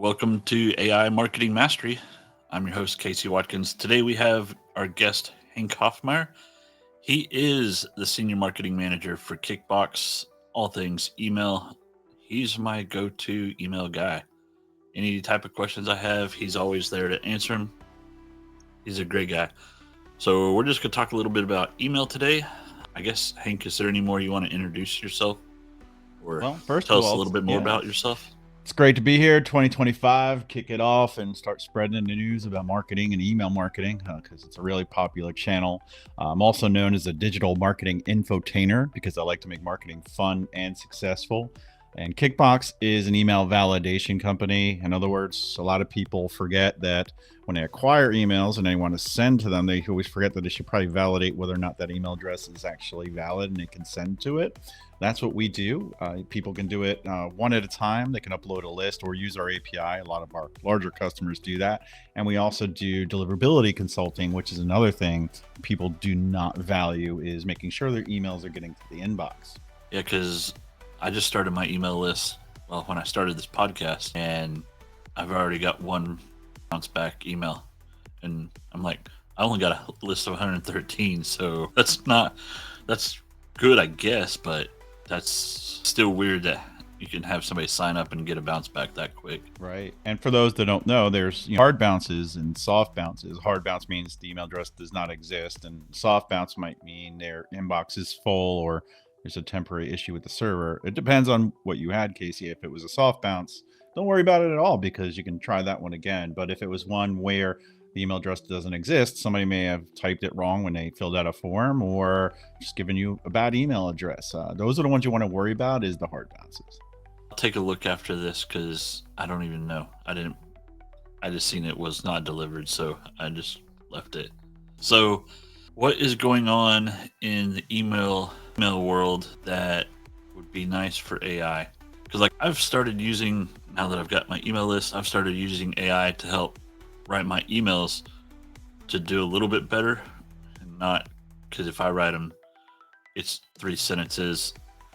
Welcome to AI Marketing Mastery. I'm your host, Casey Watkins. Today we have our guest, Hank Hoffmeier. He is the Senior Marketing Manager for Kickbox, all things email. He's my go-to email guy. Any type of questions I have, he's always there to answer them. He's a great guy. So we're just going to talk a little bit about email today. I guess, Hank, is there any more you want to introduce yourself? Or First tell of us a all, little bit more about yourself? It's great to be here. 2025, kick it off and start spreading the news about marketing and email marketing because it's a really popular channel. I'm also known as a Digital Marketing Infotainer because I like to make marketing fun and successful. And Kickbox is an email validation company. In other words, a lot of people forget that when they acquire emails and they want to send to them, they always forget that they should probably validate whether or not that email address is actually valid and they can send to it. That's what we do. People can do it one at a time. They can upload a list or use our API. A lot of our larger customers do that. And we also do deliverability consulting, which is another thing people do not value, is making sure their emails are getting to the inbox. Yeah, because I just started my email list, when I started this podcast, and I've already got one bounce back email. And I'm like, I only got a list of 113, so that's good, I guess, but that's still weird that you can have somebody sign up and get a bounce back that quick. Right. And for those that don't know, there's hard bounces and soft bounces. Hard bounce means the email address does not exist, and soft bounce might mean their inbox is full or there's a temporary issue with the server. It depends on what you had, Casey. If it was a soft bounce, don't worry about it at all because you can try that one again. But if it was one where the email address doesn't exist, somebody may have typed it wrong when they filled out a form or just given you a bad email address. Those are the ones you want to worry about, is the hard bounces. I'll take a look after this because I don't even know. I just seen it was not delivered, so I just left it. So what is going on in the email world that would be nice for AI? Because I've started using, now that I've got my email list, I've started using AI to help write my emails to do a little bit better, and not because if I write them, it's 3 sentences,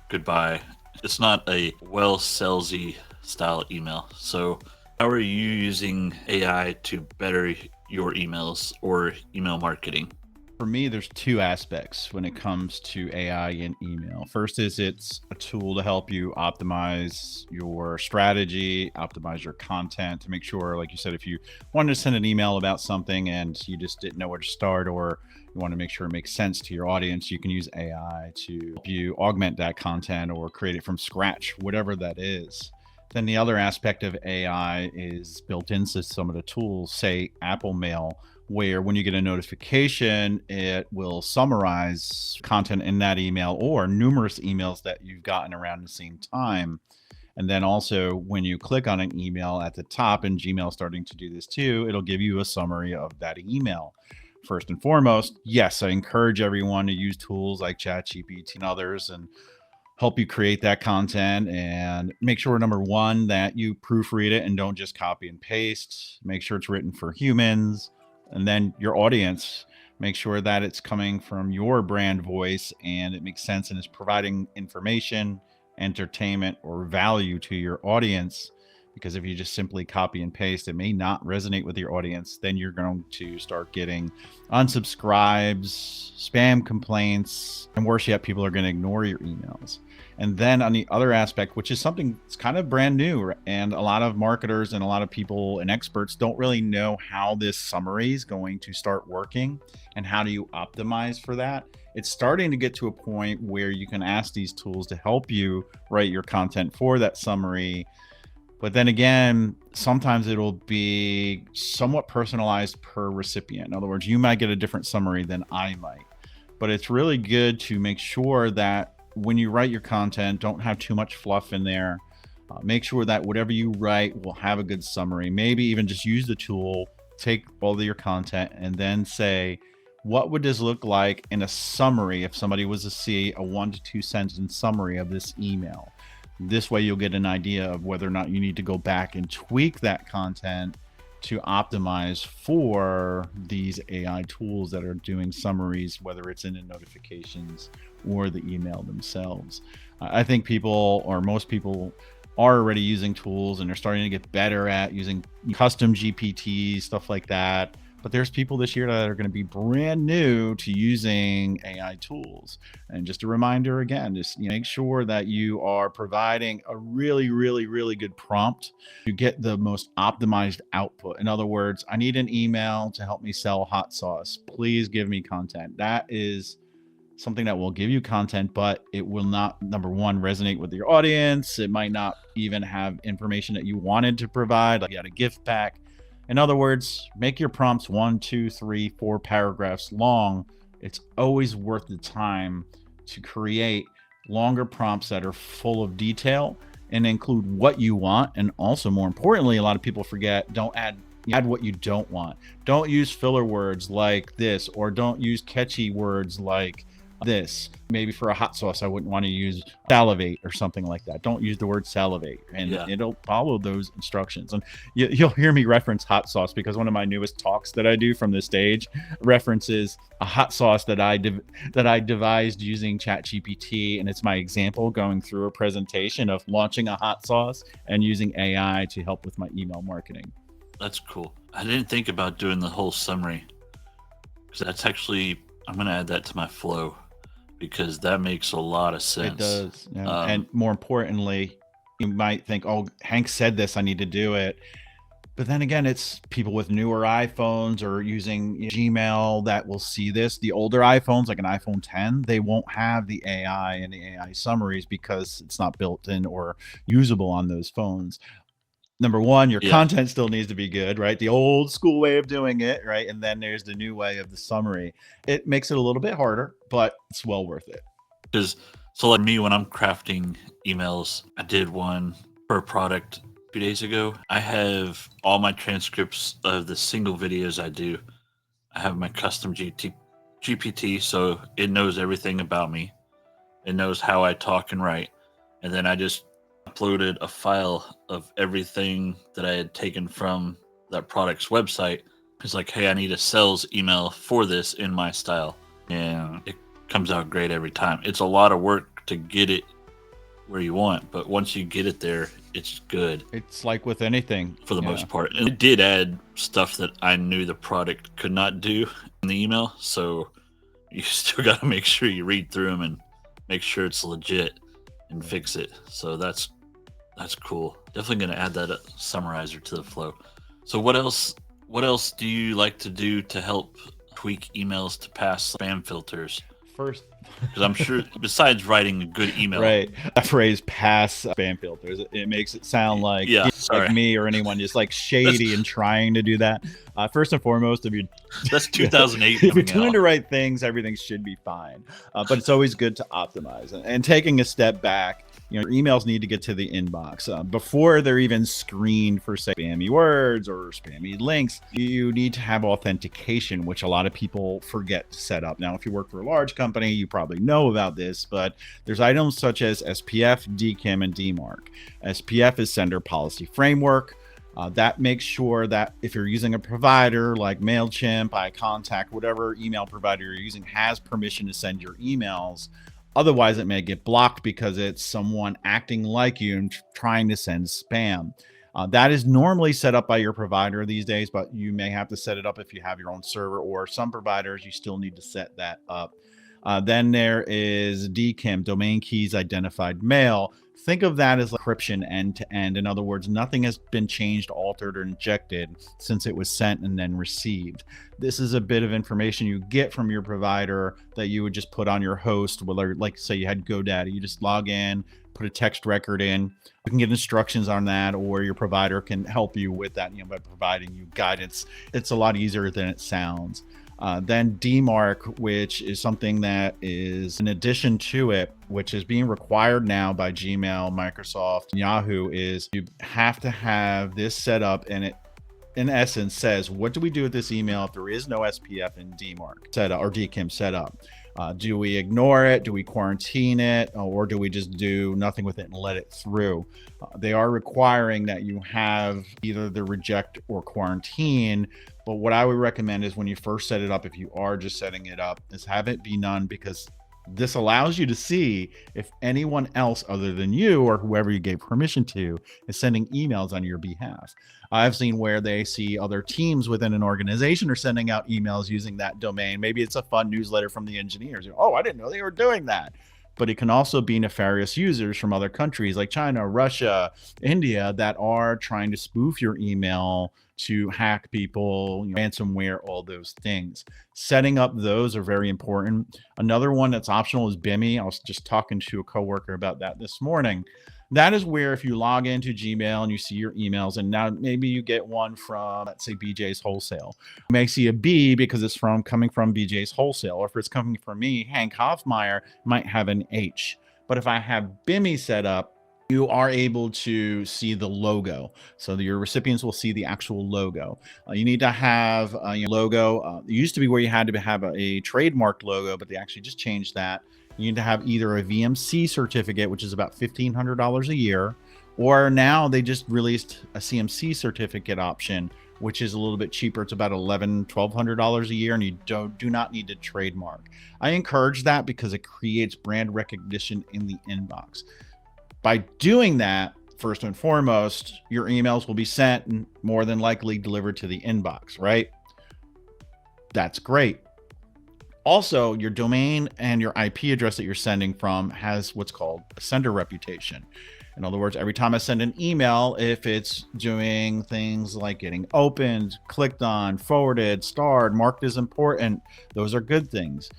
goodbye. It's not a well salesy style email. So how are you using AI to better your emails or email marketing? For me, there's two aspects when it comes to AI and email. First is it's a tool to help you optimize your strategy, optimize your content to make sure, like you said, if you wanted to send an email about something and you just didn't know where to start, or you want to make sure it makes sense to your audience, you can use AI to help you augment that content or create it from scratch, whatever that is. Then the other aspect of AI is built into some of the tools, say Apple Mail, where when you get a notification, it will summarize content in that email or numerous emails that you've gotten around the same time. And then also when you click on an email at the top, and Gmail starting to do this too, it'll give you a summary of that email. First and foremost, yes, I encourage everyone to use tools like ChatGPT and others and help you create that content, and make sure, number one, that you proofread it and don't just copy and paste. Make sure it's written for humans. And then your audience, make sure that it's coming from your brand voice and it makes sense and is providing information, entertainment, or value to your audience. Because if you just simply copy and paste, it may not resonate with your audience. Then you're going to start getting unsubscribes, spam complaints, and worse yet, people are going to ignore your emails. And then on the other aspect, which is something that's kind of brand new, and a lot of marketers and a lot of people and experts don't really know how this summary is going to start working and how do you optimize for that. It's starting to get to a point where you can ask these tools to help you write your content for that summary. But then again, sometimes it'll be somewhat personalized per recipient. In other words, you might get a different summary than I might. But it's really good to make sure that when you write your content, don't have too much fluff in there. Make sure that whatever you write will have a good summary. Maybe even just use the tool, take all of your content, and then say, what would this look like in a summary if somebody was to see a 1 to 2 sentence summary of this email? This way you'll get an idea of whether or not you need to go back and tweak that content to optimize for these AI tools that are doing summaries, whether it's in the notifications or the email themselves. I think people, or most people, are already using tools and they're starting to get better at using custom GPTs, stuff like that. But there's people this year that are going to be brand new to using AI tools. And just a reminder again, just make sure that you are providing a really, really, really good prompt to get the most optimized output. In other words, I need an email to help me sell hot sauce. Please give me content. That is something that will give you content, but it will not, number one, resonate with your audience. It might not even have information that you wanted to provide, like you had a gift pack. In other words, make your prompts 1, 2, 3, 4 paragraphs long. It's always worth the time to create longer prompts that are full of detail and include what you want. And also, more importantly, a lot of people forget, don't add what you don't want. Don't use filler words like this, or don't use catchy words like this. Maybe for a hot sauce, I wouldn't want to use salivate or something like that. Don't use the word salivate, and it'll follow those instructions. And you'll hear me reference hot sauce because one of my newest talks that I do from the stage references a hot sauce that I devised using ChatGPT, and it's my example going through a presentation of launching a hot sauce and using AI to help with my email marketing. That's cool. I didn't think about doing the whole summary, because that's actually, I'm going to add that to my flow, because that makes a lot of sense. It does. Yeah. And more importantly, you might think, oh, Hank said this, I need to do it. But then again, it's people with newer iPhones or using Gmail that will see this. The older iPhones, like an iPhone 10, they won't have the AI and the AI summaries because it's not built in or usable on those phones. Number one, your content still needs to be good, right? The old school way of doing it, right? And then there's the new way of the summary. It makes it a little bit harder, but it's well worth it. Because, so like me, when I'm crafting emails, I did one for a product a few days ago. I have all my transcripts of the single videos I do. I have my custom GPT, so it knows everything about me. It knows how I talk and write. And then I just uploaded a file of everything that I had taken from that product's website. It's like, hey, I need a sales email for this in my style. And it comes out great every time. It's a lot of work to get it where you want, but once you get it there, it's good. It's like with anything. For the most part. And it did add stuff that I knew the product could not do in the email. So you still got to make sure you read through them and make sure it's legit and fix it. So that's cool. Definitely going to add that summarizer to the flow. So what else do you like to do to help tweak emails to pass spam filters? First, because I'm sure besides writing a good email, right, that phrase pass spam filters, it makes it sound like like me or anyone just like shady and trying to do that. First and foremost, if you that's 2008 if you're doing the right things, everything should be fine, but it's always good to optimize. And taking a step back, your emails need to get to the inbox before they're even screened for, say, spammy words or spammy links. You need to have authentication, which a lot of people forget to set up. Now, if you work for a large company, you probably know about this, but there's items such as SPF, DKIM, and DMARC. SPF is Sender Policy Framework. That makes sure that if you're using a provider like MailChimp, iContact, whatever email provider you're using has permission to send your emails. Otherwise, it may get blocked because it's someone acting like you and trying to send spam. That is normally set up by your provider these days, but you may have to set it up if you have your own server, or some providers, you still need to set that up. Then there is DKIM, Domain Keys Identified Mail. Think of that as encryption end to end. In other words, nothing has been changed, altered, or injected since it was sent and then received. This is a bit of information you get from your provider that you would just put on your host, whether, like, say you had GoDaddy, you just log in, put a text record in. You can get instructions on that, or your provider can help you with that, by providing you guidance. It's a lot easier than it sounds. Then DMARC, which is something that is in addition to it, which is being required now by Gmail, Microsoft, Yahoo, is you have to have this set up, and it in essence says, what do we do with this email if there is no SPF and DMARC set up or DKIM set up? Do we ignore it? Do we quarantine it? Or do we just do nothing with it and let it through? They are requiring that you have either the reject or quarantine. But what I would recommend is when you first set it up, if you are just setting it up, is have it be none, because This allows you to see if anyone else other than you or whoever you gave permission to is sending emails on your behalf. I've seen where they see other teams within an organization are sending out emails using that domain. Maybe it's a fun newsletter from the engineers. Oh, I didn't know they were doing that. But it can also be nefarious users from other countries like China, Russia, India that are trying to spoof your email to hack people, ransomware, all those things. Setting up those are very important. Another one that's optional is BIMI. I was just talking to a coworker about that this morning. That is where if you log into Gmail and you see your emails, and now maybe you get one from, let's say, BJ's Wholesale. You may see a B because it's coming from BJ's Wholesale. Or if it's coming from me, Hank Hoffmeier, might have an H. But if I have BIMI set up, you are able to see the logo. So your recipients will see the actual logo. You need to have your logo. It used to be where you had to have a trademarked logo, but they actually just changed that. You need to have either a VMC certificate, which is about $1,500 a year, or now they just released a CMC certificate option, which is a little bit cheaper. It's about $1,200 a year, and you do not need to trademark. I encourage that because it creates brand recognition in the inbox. By doing that, first and foremost, your emails will be sent and more than likely delivered to the inbox, right? That's great. Also, your domain and your IP address that you're sending from has what's called a sender reputation. In other words, every time I send an email, if it's doing things like getting opened, clicked on, forwarded, starred, marked as important, those are good things.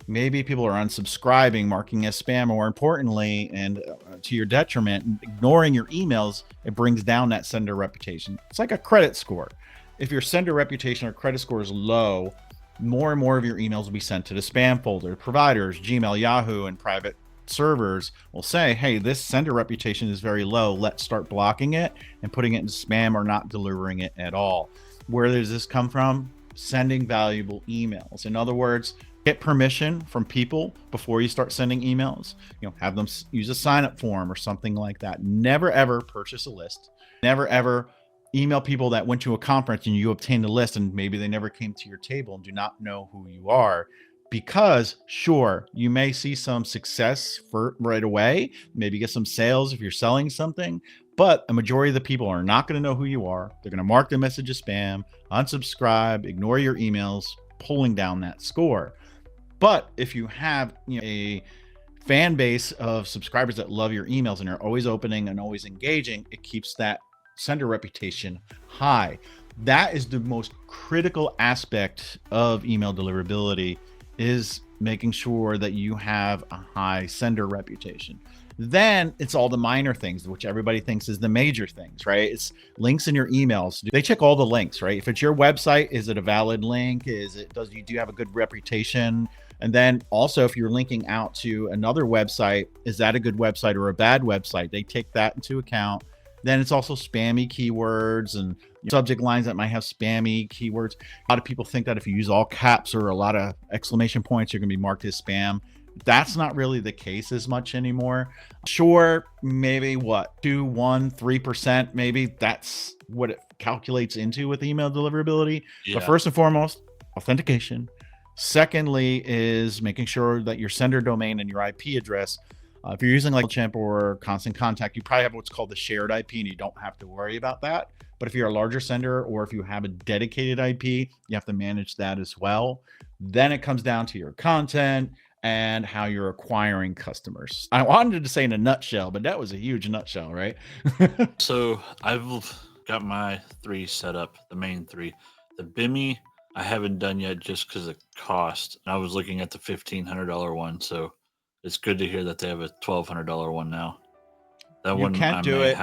Maybe people are unsubscribing, marking as spam, or more importantly, and to your detriment, ignoring your emails, it brings down that sender reputation. It's like a credit score. If your sender reputation or credit score is low, more and more of your emails will be sent to the spam folder. Providers, Gmail, Yahoo, and private servers will say, hey, this sender reputation is very low. Let's start blocking it and putting it in spam or not delivering it at all. Where does this come from? Sending valuable emails. In other words, get permission from people before you start sending emails. Have them use a sign-up form or something like that. Never, ever purchase a list. Never, ever email people that went to a conference and you obtained a list and maybe they never came to your table and do not know who you are. Because sure, you may see some success for right away, maybe get some sales if you're selling something, but a majority of the people are not going to know who you are. They're going to mark the message as spam, unsubscribe, ignore your emails, pulling down that score. But if you have a fan base of subscribers that love your emails and are always opening and always engaging, it keeps that sender reputation high. That is the most critical aspect of email deliverability, is making sure that you have a high sender reputation. Then it's all the minor things, which everybody thinks is the major things, right? It's links in your emails. They check all the links, right? If it's your website, is it a valid link? Do you have a good reputation? And then also, if you're linking out to another website, is that a good website or a bad website? They take that into account. Then it's also spammy keywords and subject lines that might have spammy keywords. A lot of people think that if you use all caps or a lot of exclamation points, you're going to be marked as spam. That's not really the case as much anymore. Sure, maybe 2, 1, 3%, maybe that's what it calculates into with email deliverability. Yeah. But first and foremost, authentication. Secondly is making sure that your sender domain and your IP address, if you're using like Mailchimp or Constant Contact, you probably have what's called the shared IP and you don't have to worry about that. But if you're a larger sender or if you have a dedicated IP, you have to manage that as well. Then it comes down to your content and how you're acquiring customers. I wanted to say in a nutshell, but that was a huge nutshell, right? So I've got my 3 set up, the main 3. The BIMI, I haven't done yet just because of cost. I was looking at the $1,500 one, so it's good to hear that they have a $1,200 one now. That you one can't do it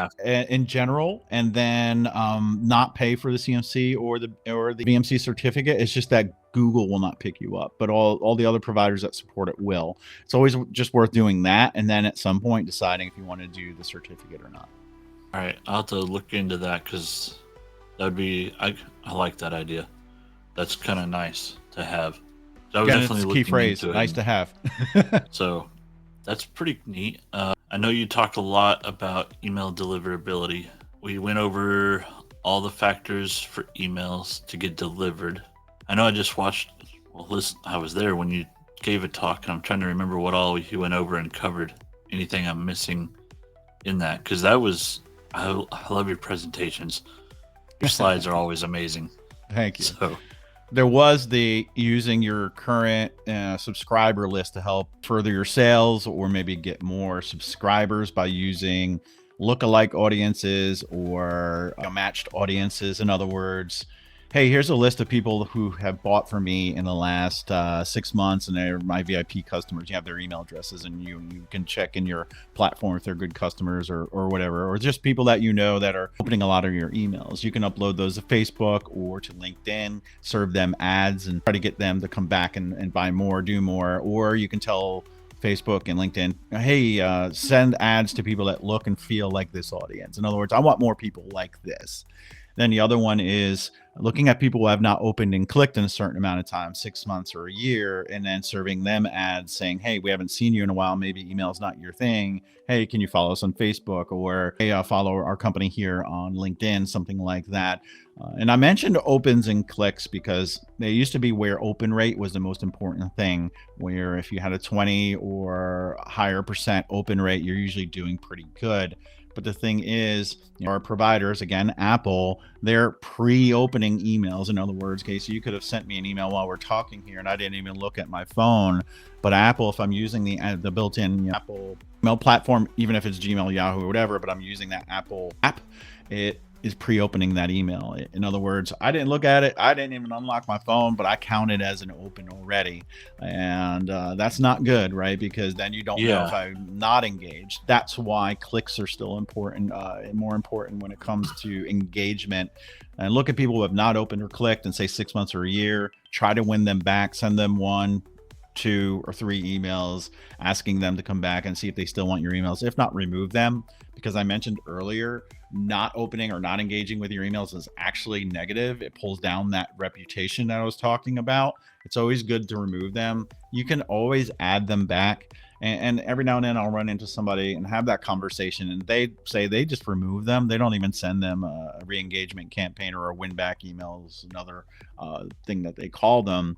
in general and then not pay for the CMC or the VMC certificate. It's just that Google will not pick you up, but all the other providers that support it will. It's always just worth doing that, and then at some point deciding if you want to do the certificate or not. All right, I'll have to look into that because that would be I like that idea. That's kind of nice to have. So I was definitely looking key phrase, into it. Nice to have. So that's pretty neat. I know you talked a lot about email deliverability. We went over all the factors for emails to get delivered. I know I just watched, I was there when you gave a talk, and I'm trying to remember what all he went over and covered. Anything I'm missing in that? Because that was, I love your presentations. Your slides are always amazing. Thank you. So There was the using your current subscriber list to help further your sales, or maybe get more subscribers by using lookalike audiences or matched audiences. In other words, hey, here's a list of people who have bought from me in the last 6 months, and they're my VIP customers. You have their email addresses, and you can check in your platform if they're good customers or whatever, or just people that you know that are opening a lot of your emails. You can upload those to Facebook or to LinkedIn, serve them ads, and try to get them to come back and buy more, do more. Or you can tell Facebook and LinkedIn, hey, send ads to people that look and feel like this audience. In other words, I want more people like this. Then the other one is looking at people who have not opened and clicked in a certain amount of time, 6 months or a year, and then serving them ads saying, hey, we haven't seen you in a while. Maybe email's not your thing. Hey, can you follow us on Facebook? Or, hey, follow our company here on LinkedIn, something like that. And I mentioned opens and clicks because they used to be where open rate was the most important thing, where if you had a 20 or higher percent open rate, you're usually doing pretty good. But the thing is, our providers, again, Apple, they're pre-opening emails. In other words, Casey, you could have sent me an email while we're talking here and I didn't even look at my phone. But Apple, if I'm using the built-in Apple email platform, even if it's Gmail, Yahoo, or whatever, but I'm using that Apple app, it is pre-opening that email. In other words, I didn't look at it. I didn't even unlock my phone, but I count it as an open already. And that's not good, right? Because then you don't know if I'm not engaged. That's why clicks are still important, and more important when it comes to engagement. And look at people who have not opened or clicked and say 6 months or a year, try to win them back, send them 1, 2, or 3 emails asking them to come back and see if they still want your emails. If not, remove them. Because I mentioned earlier, not opening or not engaging with your emails is actually negative. It pulls down that reputation that I was talking about. It's always good to remove them. You can always add them back. And every now and then I'll run into somebody and have that conversation, and they say they just remove them. They don't even send them a re-engagement campaign or a win back emails, another thing that they call them.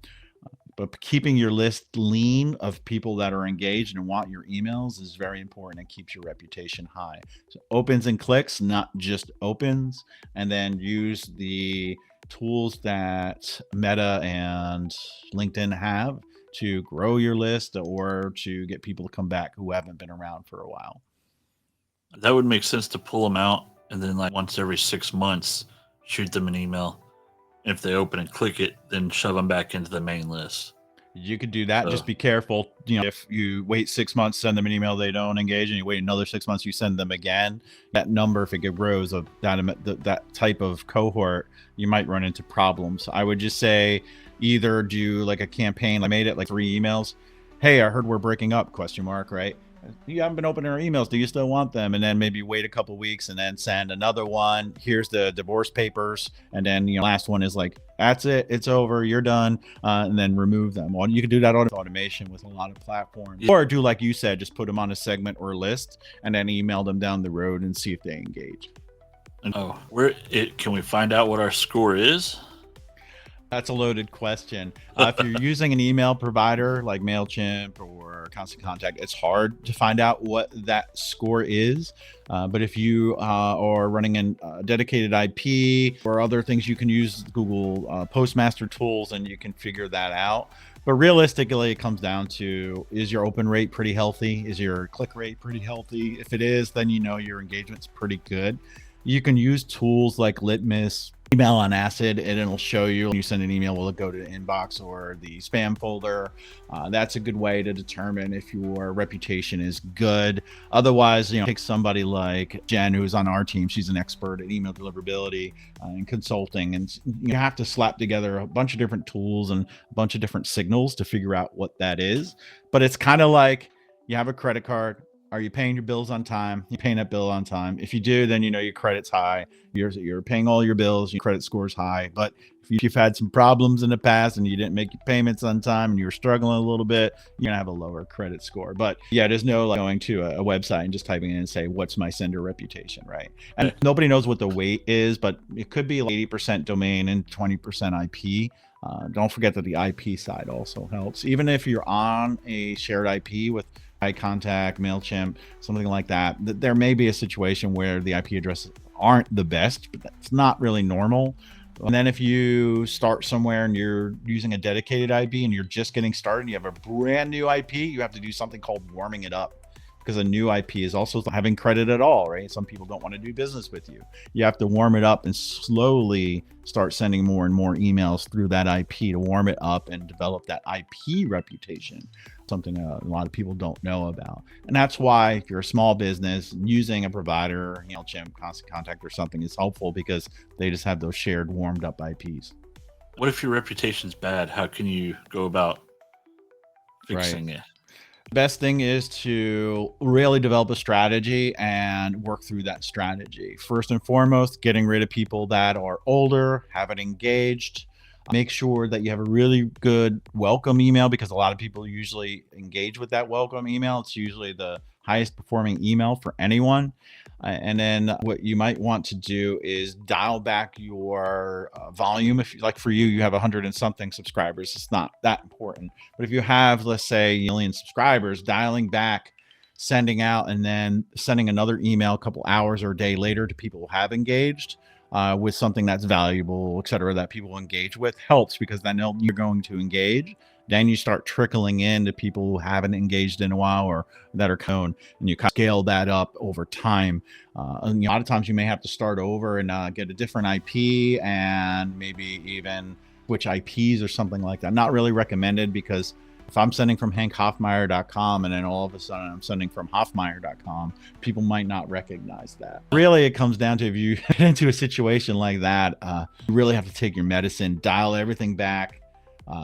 But keeping your list lean of people that are engaged and want your emails is very important and keeps your reputation high. So opens and clicks, not just opens, and then use the tools that Meta and LinkedIn have to grow your list or to get people to come back who haven't been around for a while. That would make sense to pull them out and then, like, once every 6 months, shoot them an email. If they open and click it, then shove them back into the main list. You could do that. Just be careful. If you wait 6 months, send them an email, they don't engage, and you wait another 6 months, you send them again. That number, if it grows of that type of cohort, you might run into problems. I would just say either do like a campaign. I made it like 3 emails. Hey, I heard we're breaking up, ? Right? You haven't been opening our emails. Do you still want them? And then maybe wait a couple weeks and then send another one. Here's the divorce papers. And then last one is like, that's it. It's over. You're done. And then remove them. Well, you can do that on automation with a lot of platforms. Or do like you said, just put them on a segment or a list and then email them down the road and see if they engage. Can we find out what our score is? That's a loaded question. If you're using an email provider like MailChimp or Constant Contact, it's hard to find out what that score is. But if you are running a dedicated IP or other things, you can use Google Postmaster tools and you can figure that out. But realistically, it comes down to, is your open rate pretty healthy? Is your click rate pretty healthy? If it is, then your engagement's pretty good. You can use tools like Litmus, Email on Acid, and it'll show you when you send an email, will it go to the inbox or the spam folder? That's a good way to determine if your reputation is good. Otherwise, take somebody like Jen, who's on our team. She's an expert at email deliverability and consulting, and you have to slap together a bunch of different tools and a bunch of different signals to figure out what that is. But it's kind of like you have a credit card. Are you paying your bills on time? You paying that bill on time? If you do, then you know your credit's high. You're paying all your bills. Your credit score's high. But if you've had some problems in the past and you didn't make your payments on time and you were struggling a little bit, you're gonna have a lower credit score. But yeah, there's no like going to a website and just typing in and say, "What's my sender reputation?" Right? And nobody knows what the weight is, but it could be like 80% domain and 20% IP. Don't forget that the IP side also helps. Even if you're on a shared IP with iContact, MailChimp, something like that, there may be a situation where the IP addresses aren't the best, but that's not really normal. And then if you start somewhere and you're using a dedicated IP and you're just getting started, and you have a brand new IP, you have to do something called warming it up, because a new IP is also having credit at all, right? Some people don't want to do business with you. You have to warm it up and slowly start sending more and more emails through that IP to warm it up and develop that IP reputation, something a lot of people don't know about. And that's why if you're a small business, using a provider, MailChimp, Constant Contact or something is helpful, because they just have those shared warmed up IPs. What if your reputation's bad? How can you go about fixing it? Best thing is to really develop a strategy and work through that strategy. First and foremost, getting rid of people that are older, haven't engaged. Make sure that you have a really good welcome email, because a lot of people usually engage with that welcome email. It's usually the highest performing email for anyone. And then what you might want to do is dial back your volume. If like for you, you have 100 and something subscribers, it's not that important. But if you have, let's say, a million subscribers, dialing back, sending out, and then sending another email a couple hours or a day later to people who have engaged with something that's valuable, et cetera, that people engage with, helps, because then you're going to engage. Then you start trickling into people who haven't engaged in a while or that are cone, and you kind of scale that up over time. And a lot of times you may have to start over and get a different IP and maybe even switch IPs or something like that. Not really recommended, because if I'm sending from HankHoffmeier.com and then all of a sudden I'm sending from Hoffmeier.com, people might not recognize that. Really, it comes down to, if you get into a situation like that, you really have to take your medicine, dial everything back,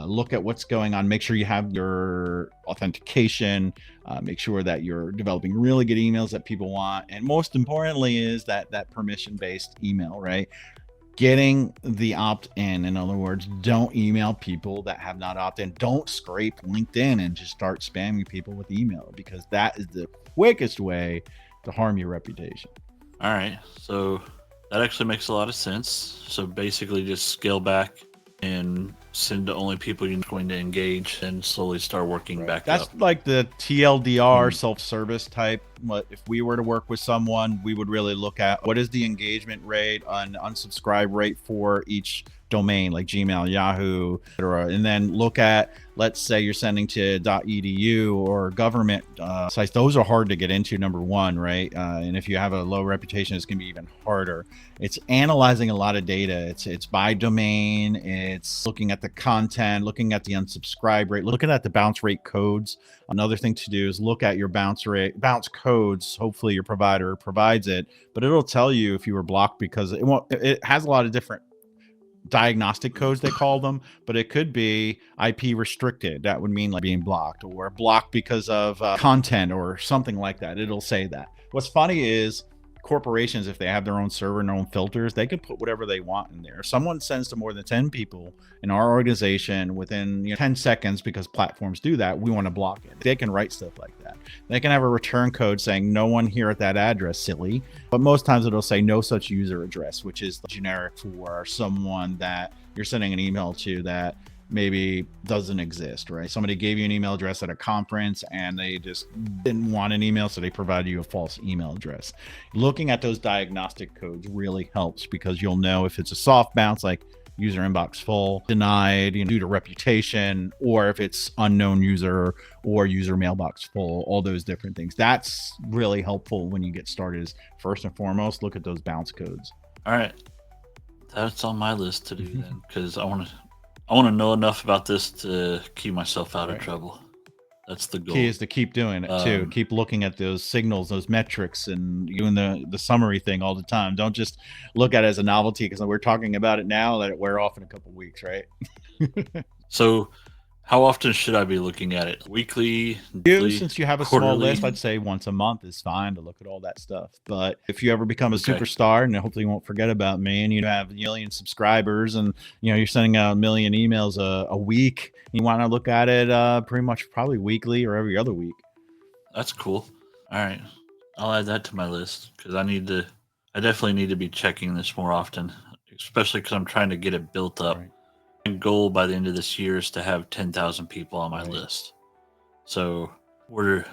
look at what's going on, make sure you have your authentication, make sure that you're developing really good emails that people want. And most importantly is that permission-based email, right? Getting the opt-in. In other words, don't email people that have not opted in. Don't scrape LinkedIn and just start spamming people with email, because that is the quickest way to harm your reputation. All right. So that actually makes a lot of sense. So basically just scale back and send to only people you're going to engage, and slowly start working back That's up. like the TLDR self-service type. What if we were to work with someone, we would really look at what is the engagement rate on unsubscribe rate for each domain, like Gmail, Yahoo, etc. And then look at, let's say you're sending to .edu or government sites. Those are hard to get into, number one, right? And if you have a low reputation, it's going to be even harder. It's analyzing a lot of data. It's by domain. It's looking at the content, looking at the unsubscribe rate, looking at the bounce rate codes. Another thing to do is look at your bounce codes. Hopefully your provider provides it, but it'll tell you if you were blocked, because it has a lot of different diagnostic codes, they call them, but it could be IP restricted. That would mean like being blocked, or blocked because of content or something like that. It'll say that. What's funny is corporations, if they have their own server and their own filters, they could put whatever they want in there. If someone sends to more than 10 people in our organization within 10 seconds, because platforms do that, we want to block it. They can write stuff like that. They can have a return code saying no one here at that address, silly. But most times it'll say no such user address, which is generic for someone that you're sending an email to that maybe doesn't exist, right? Somebody gave you an email address at a conference and they just didn't want an email, so they provided you a false email address. Looking at those diagnostic codes really helps, because you'll know if it's a soft bounce, like user inbox full, denied, due to reputation, or if it's unknown user or user mailbox full, all those different things. That's really helpful when you get started. Is first and foremost, look at those bounce codes. All right. That's on my list to do then, because I want to know enough about this to keep myself out of trouble. That's the goal. Key is to keep doing it too. Keep looking at those signals, those metrics, and doing the summary thing all the time. Don't just look at it as a novelty, because we're talking about it now, let it wear off in a couple of weeks, right? So How often should I be looking at it? Weekly, You, daily, since you have a small list, quarterly? I'd say once a month is fine to look at all that stuff. But if you ever become a Okay. superstar, and hopefully you won't forget about me, and you have a million subscribers, and you're sending out a million emails a week, you want to look at it pretty much probably weekly or every other week. That's cool. All right. I'll add that to my list because I definitely need to be checking this more often, especially because I'm trying to get it built up. Right. My goal by the end of this year is to have 10,000 people on my Right. list. So we're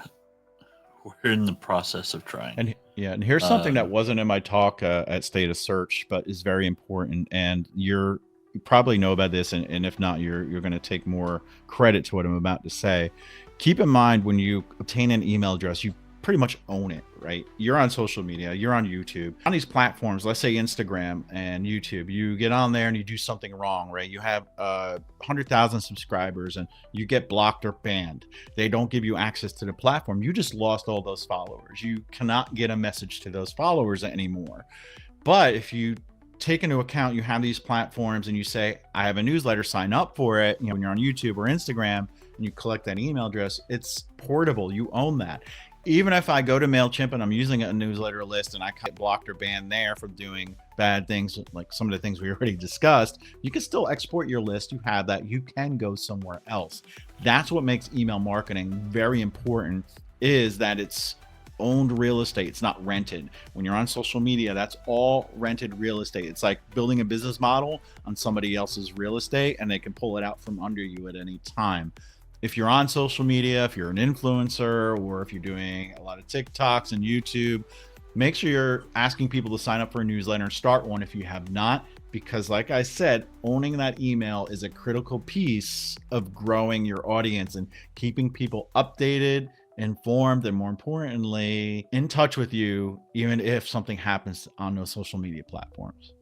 in the process of trying. And here's something that wasn't in my talk at State of Search, but is very important. And you probably know about this, and if not, you're going to take more credit to what I'm about to say. Keep in mind, when you obtain an email address, you pretty much own it, right? You're on social media, you're on YouTube, on these platforms, let's say Instagram and YouTube. You get on there and you do something wrong, right? You have 100,000 subscribers and you get blocked or banned. They don't give you access to the platform. You just lost all those followers. You cannot get a message to those followers anymore. But if you take into account you have these platforms and you say, I have a newsletter, sign up for it, when you're on YouTube or Instagram and you collect that email address, it's portable. You own that. Even if I go to MailChimp and I'm using a newsletter list and I get blocked or banned there from doing bad things, like some of the things we already discussed, you can still export your list. You have that. You can go somewhere else. That's what makes email marketing very important, is that it's owned real estate. It's not rented. When you're on social media, that's all rented real estate. It's like building a business model on somebody else's real estate, and they can pull it out from under you at any time. If you're on social media, if you're an influencer, or if you're doing a lot of TikToks and YouTube, make sure you're asking people to sign up for a newsletter and start one if you have not, because like I said, owning that email is a critical piece of growing your audience and keeping people updated, informed, and more importantly, in touch with you, even if something happens on those social media platforms.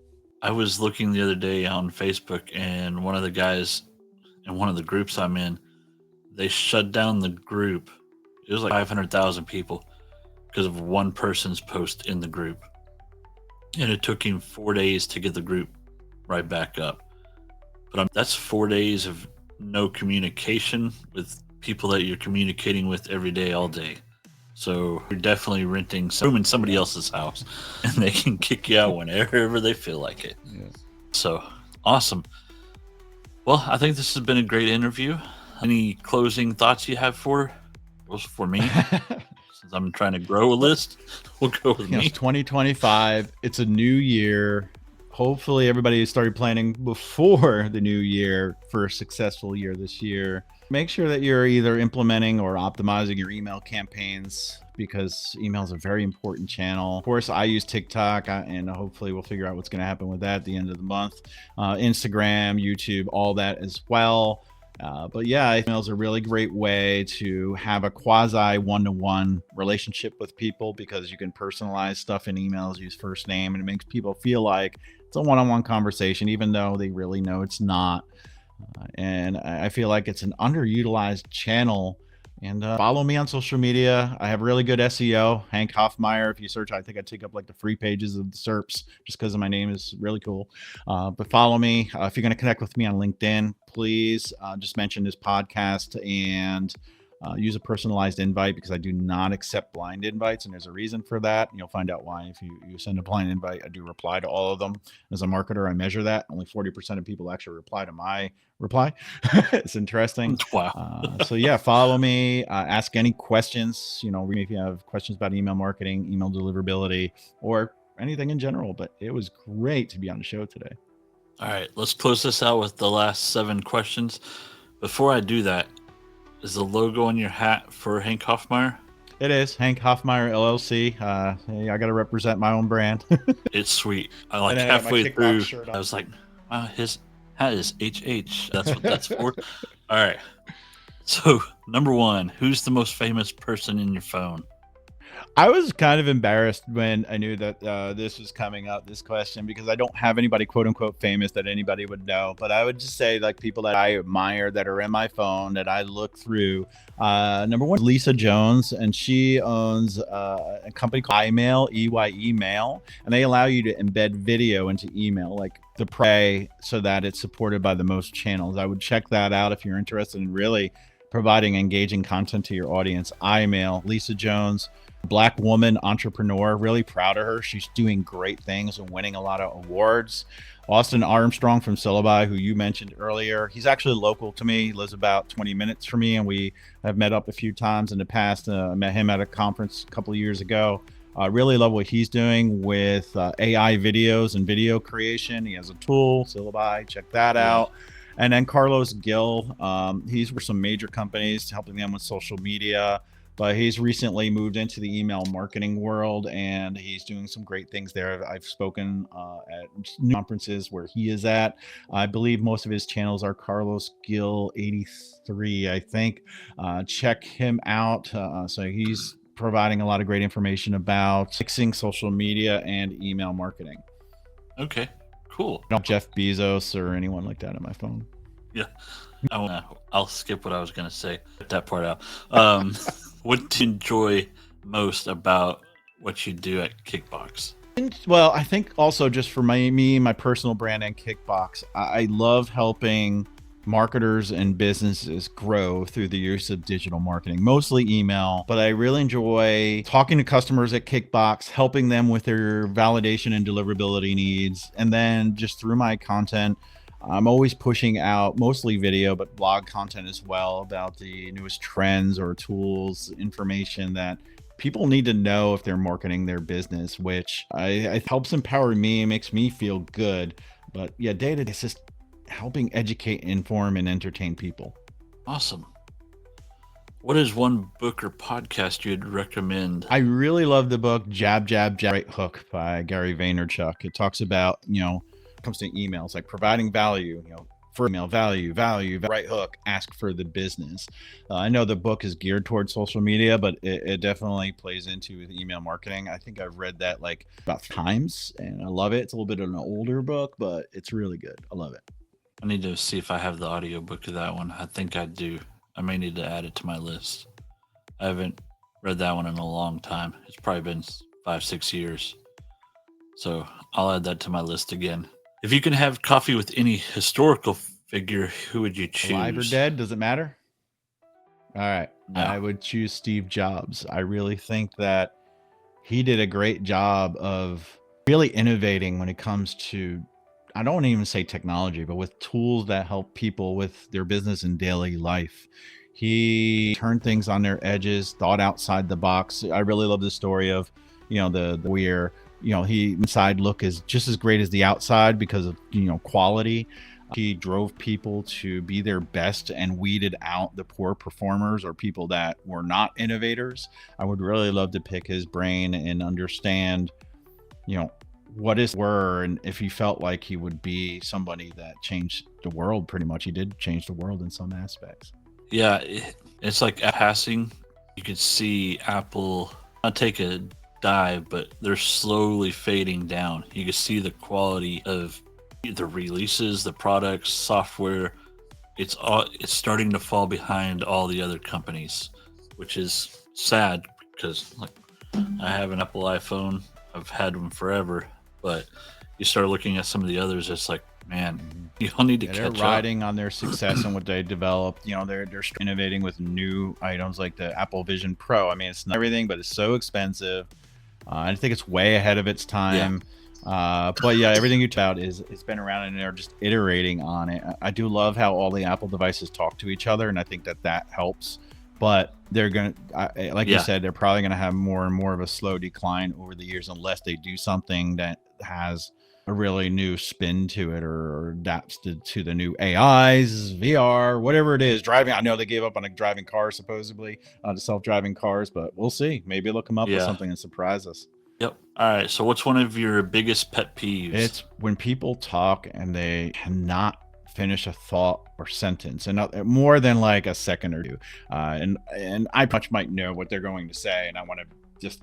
I was looking the other day on Facebook, and one of the guys in one of the groups I'm in, they shut down the group. It was like 500,000 people because of one person's post in the group. And it took him 4 days to get the group right back up. But that's 4 days of no communication with people that you're communicating with every day, all day. So you're definitely renting some room in somebody else's house, and they can kick you out whenever they feel like it. Yes. So awesome. Well, I think this has been a great interview. Any closing thoughts you have for me? Since I'm trying to grow a list, we'll go with me. It's 2025. It's a new year. Hopefully everybody started planning before the new year for a successful year this year. Make sure that you're either implementing or optimizing your email campaigns, because email is a very important channel. Of course, I use TikTok, and hopefully we'll figure out what's going to happen with that at the end of the month. Instagram, YouTube, all that as well. But yeah, email is a really great way to have a quasi one-to-one relationship with people, because you can personalize stuff in emails, use first name, and it makes people feel like it's a one-on-one conversation, even though they really know it's not. And I feel like it's an underutilized channel. And follow me on social media. I have really good SEO. Hank Hoffmeier. If you search, I think I take up like the free pages of the SERPs just because my name is really cool. But follow me. If you're going to connect with me on LinkedIn, please just mention this podcast and use a personalized invite, because I do not accept blind invites, and there's a reason for that. You'll find out why. If you send a blind invite, I do reply to all of them. As a marketer, I measure that. Only 40% of people actually reply to my reply. It's interesting. Wow. So yeah, follow me. Ask any questions. If you have questions about email marketing, email deliverability, or anything in general. But it was great to be on the show today. All right, let's close this out with the last 7 questions. Before I do that, is the logo on your hat for Hank Hoffmeier? It is Hank Hoffmeier LLC. Hey, I got to represent my own brand. It's sweet. I like And I got my halfway Kickbox through, shirt on. I was like, wow, his hat is HH. That's what that's for. All right. So, number 1, who's the most famous person in your phone? I was kind of embarrassed when I knew that this was coming up, this question, because I don't have anybody quote unquote famous that anybody would know. But I would just say, like, people that I admire that are in my phone that I look through. Number one, Lisa Jones, and she owns a company called iMail, EYE Mail, and they allow you to embed video into email, like the pray, so that it's supported by the most channels. I would check that out if you're interested in really providing engaging content to your audience. iMail, Lisa Jones, Black woman entrepreneur, really proud of her. She's doing great things and winning a lot of awards. Austin Armstrong from Syllabi, who you mentioned earlier, he's actually local to me. He lives about 20 minutes from me, and we have met up a few times in the past. I met him at a conference a couple of years ago. I really love what he's doing with AI videos and video creation. He has a tool, Syllabi, check that out. And then Carlos Gill, he's with some major companies, helping them with social media. But he's recently moved into the email marketing world, and he's doing some great things there. I've spoken at conferences where he is at. I believe most of his channels are Carlos Gill 83, I think. Check him out. So he's providing a lot of great information about fixing social media and email marketing. Okay, cool. Not Jeff Bezos or anyone like that on my phone. Yeah, I'll skip what I was going to say. Get that part out. What do you enjoy most about what you do at Kickbox? Well, I think also just for my personal brand and Kickbox, I love helping marketers and businesses grow through the use of digital marketing, mostly email. But I really enjoy talking to customers at Kickbox, helping them with their validation and deliverability needs. And then just through my content, I'm always pushing out mostly video, but blog content as well about the newest trends or tools, information that people need to know if they're marketing their business, which it helps empower me, makes me feel good. But yeah, day to day, it's just helping educate, inform, and entertain people. Awesome. What is one book or podcast you'd recommend? I really love the book Jab, Jab, Jab, Right Hook by Gary Vaynerchuk. It talks about, comes to emails, like providing value, for email, value, right hook, ask for the business. I know the book is geared towards social media, but it definitely plays into the email marketing. I think I've read that like about 3 times, and I love it. It's a little bit of an older book, but it's really good. I love it. I need to see if I have the audiobook of that one. I think I do. I may need to add it to my list. I haven't read that one in a long time. It's probably been 5-6 years. So I'll add that to my list again. If you can have coffee with any historical figure, who would you choose? Alive or dead? Does it matter? All right. No. I would choose Steve Jobs. I really think that he did a great job of really innovating when it comes to, I don't even say technology, but with tools that help people with their business and daily life. He turned things on their edges, thought outside the box. I really love the story of, the where, he inside look is just as great as the outside because of, quality. He drove people to be their best and weeded out the poor performers or people that were not innovators. I would really love to pick his brain and understand, what his were, and if he felt like he would be somebody that changed the world. Pretty much, he did change the world in some aspects. Yeah, it's like at passing, you could see Apple not take a dive, but they're slowly fading down. You can see the quality of the releases, the products, software. It's starting to fall behind all the other companies, which is sad because I have an Apple iPhone. I've had one forever, but you start looking at some of the others, it's like, man, you all need to catch up. They're riding on their success and what they developed. They're innovating with new items like the Apple Vision Pro. I mean, it's not everything, but it's so expensive. I think it's way ahead of its time. But yeah, everything you talk about it's been around, and they're just iterating on it. I do love how all the Apple devices talk to each other, and I think that helps. But they're going to, like you said, they're probably going to have more and more of a slow decline over the years unless they do something that has a really new spin to it or adapts to the new AIs, VR, whatever it is. Driving, I know they gave up on driving cars, supposedly, the self-driving cars, but we'll see. Maybe they'll come up with something and surprise us. Yep. All right. So what's one of your biggest pet peeves? It's when people talk and they cannot finish a thought or sentence, and more than like a second or two. And I much might know what they're going to say, and I want to just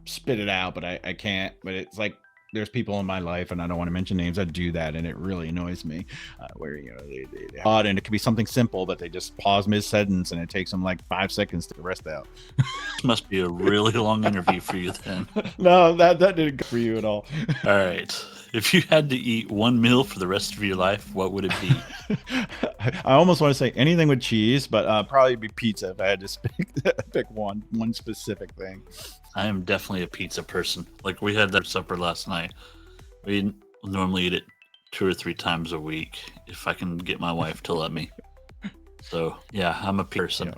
spit it out, but I can't. But it's like there's people in my life, and I don't want to mention names, that do that, and it really annoys me. Where they odd, and it could be something simple, but they just pause mid sentence, and it takes them like 5 seconds to rest out. This must be a really long interview for you then. No, that didn't go for you at all. All right. If you had to eat one meal for the rest of your life, what would it be? I almost want to say anything with cheese, but probably be pizza if I had to pick one specific thing. I am definitely a pizza person. Like we had that supper last night. We normally eat it 2 or 3 times a week if I can get my wife to let me. So yeah, I'm a person.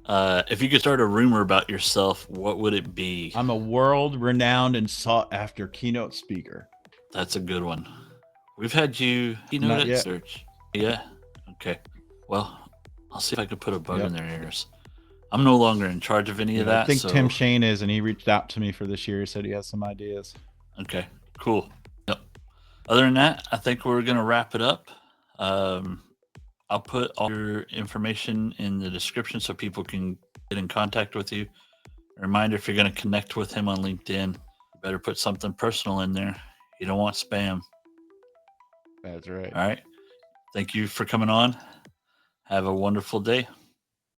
Yeah. If you could start a rumor about yourself, what would it be? I'm a world-renowned and sought-after keynote speaker. That's a good one. We've had you keynote Not at yet. Search. Yeah. Okay. Well, I'll see if I can put a bug Yep. in their ears. I'm no longer in charge of any of that. I think so... Tim Shane is, and he reached out to me for this year. He said he has some ideas. Okay, cool. Yep. Other than that, I think we're going to wrap it up. I'll put all your information in the description so people can get in contact with you. A reminder, if you're going to connect with him on LinkedIn, you better put something personal in there. You don't want spam. That's right. All right. Thank you for coming on. Have a wonderful day.